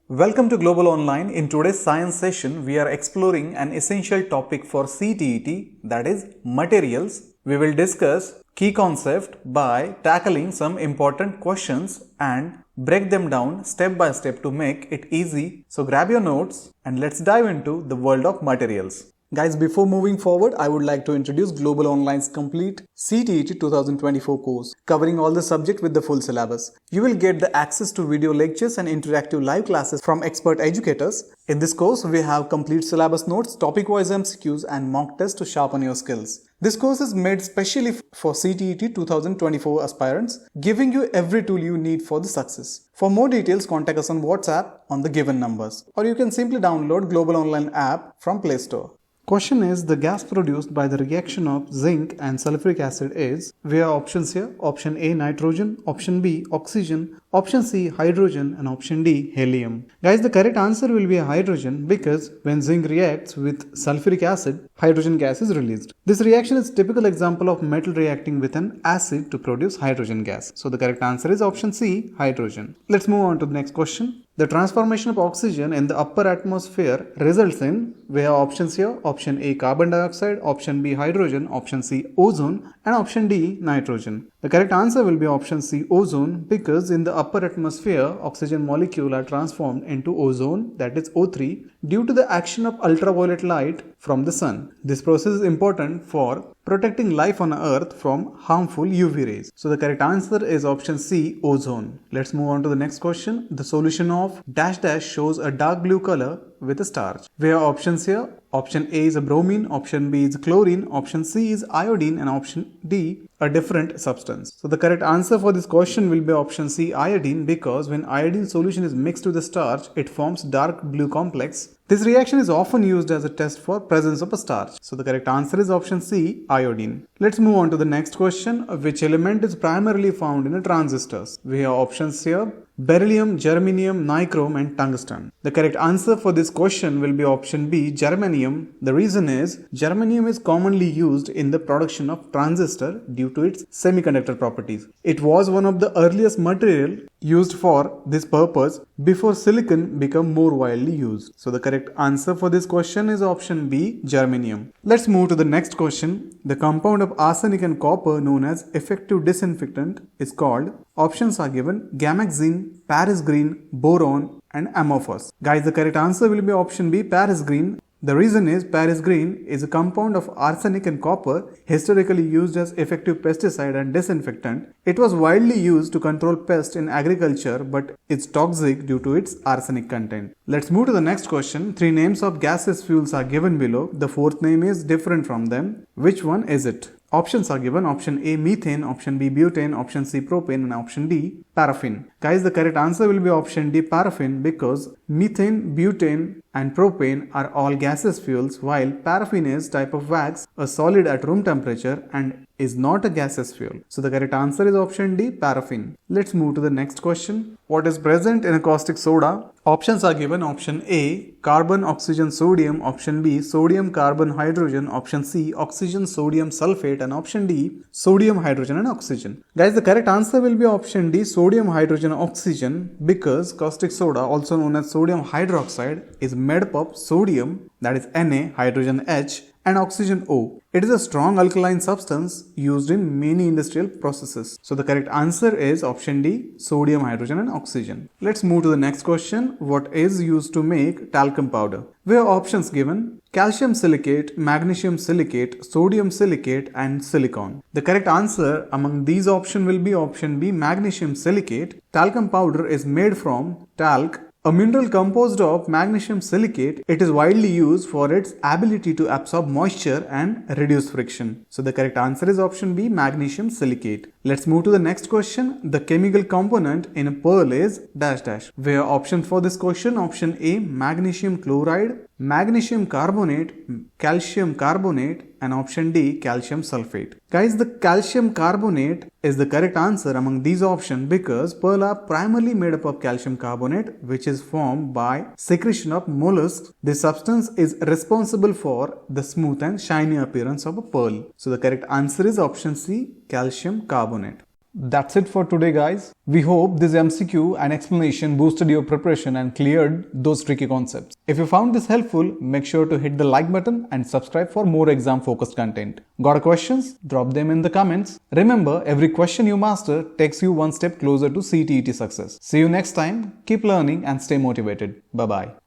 Welcome to Global Online. In today's science session, we are exploring an essential topic for CTET, that is materials. We will discuss key concept by tackling some important questions and break them down step by step to make it easy. So grab your notes and let's dive into the world of materials. Guys, before moving forward, I would like to introduce Global Online's complete CTET 2024 course, covering all the subject with the full syllabus. You will get the access to video lectures and interactive live classes from expert educators. In this course, we have complete syllabus notes, topic-wise MCQs and mock tests to sharpen your skills. This course is made specially for CTET 2024 aspirants, giving you every tool you need for the success. For more details, contact us on WhatsApp on the given numbers, or you can simply download Global Online app from Play Store. Question is, the gas produced by the reaction of zinc and sulfuric acid is, we have options here, option A nitrogen, option B oxygen, option C hydrogen and option D helium. Guys, the correct answer will be hydrogen because when zinc reacts with sulfuric acid, hydrogen gas is released. This reaction is a typical example of metal reacting with an acid to produce hydrogen gas. So the correct answer is option C, hydrogen. Let's move on to the next question. The transformation of oxygen in the upper atmosphere results in, we have options here, option A carbon dioxide, option B hydrogen, option C ozone and option D nitrogen. The correct answer will be option C ozone because in the upper atmosphere, oxygen molecules are transformed into ozone, that is O3, due to the action of ultraviolet light from the sun. This process is important for protecting life on Earth from harmful UV rays. So the correct answer is option C, ozone. Let's move on to the next question. The solution of dash dash shows a dark blue color with a starch. We have options here. Option A is a bromine, option B is chlorine, option C is iodine and option D a different substance. So the correct answer for this question will be option C, iodine, because when iodine solution is mixed with the starch, it forms dark blue complex. This reaction is often used as a test for presence of a starch. So the correct answer is option C, iodine. Let's move on to the next question. Which element is primarily found in a transistors? We have options here. Beryllium, germanium, nichrome and tungsten. The correct answer for this question will be option B, germanium. The reason is, germanium is commonly used in the production of transistor due to its semiconductor properties. It was one of the earliest material used for this purpose before silicon became more widely used. So the correct answer for this question is option B, germanium. Let's move to the next question. The compound of arsenic and copper known as effective disinfectant is called, options are given, gamexine, Paris green, boron and amorphous. Guys, the correct answer will be option B, Paris green. The reason is, Paris green is a compound of arsenic and copper historically used as effective pesticide and disinfectant. It was widely used to control pests in agriculture, but it's toxic due to its arsenic content. Let's move to the next question. 3 names of gaseous fuels are given below. The 4th name is different from them. Which one is it? Options are given. Option A methane, option B butane, option C propane and option D paraffin. Guys, the correct answer will be option D paraffin because methane, butane and propane are all gaseous fuels, while paraffin is type of wax, a solid at room temperature and is not a gaseous fuel. So the correct answer is option D, paraffin. Let's move to the next question. What is present in a caustic soda? Options are given. Option A, carbon, oxygen, sodium. Option B, sodium, carbon, hydrogen. Option C, oxygen, sodium, sulfate. And option D, sodium, hydrogen and oxygen. Guys, the correct answer will be option D, sodium, hydrogen, oxygen, because caustic soda, also known as sodium hydroxide, is made up of sodium, that is Na, hydrogen H, and oxygen O. It is a strong alkaline substance used in many industrial processes. So the correct answer is option D, sodium, hydrogen and oxygen. Let's move to the next question. What is used to make talcum powder? We have options given. Calcium silicate, magnesium silicate, sodium silicate and silicon. The correct answer among these options will be option B, magnesium silicate. Talcum powder is made from talc, a mineral composed of magnesium silicate. It is widely used for its ability to absorb moisture and reduce friction. So the correct answer is option B, magnesium silicate. Let's move to the next question. The chemical component in a pearl is dash dash. We have options for this question. Option A, magnesium chloride, magnesium carbonate, calcium carbonate and option D, calcium sulfate. Guys, the calcium carbonate is the correct answer among these options because pearl are primarily made up of calcium carbonate, which is formed by secretion of mollusks. This substance is responsible for the smooth and shiny appearance of a pearl. So the correct answer is option C, calcium carbonate. That's it for today, guys. We hope this MCQ and explanation boosted your preparation and cleared those tricky concepts. If you found this helpful, make sure to hit the like button and subscribe for more exam focused content. Got questions? Drop them in the comments. Remember, every question you master takes you one step closer to CTET success. See you next time. Keep learning and stay motivated. Bye-bye.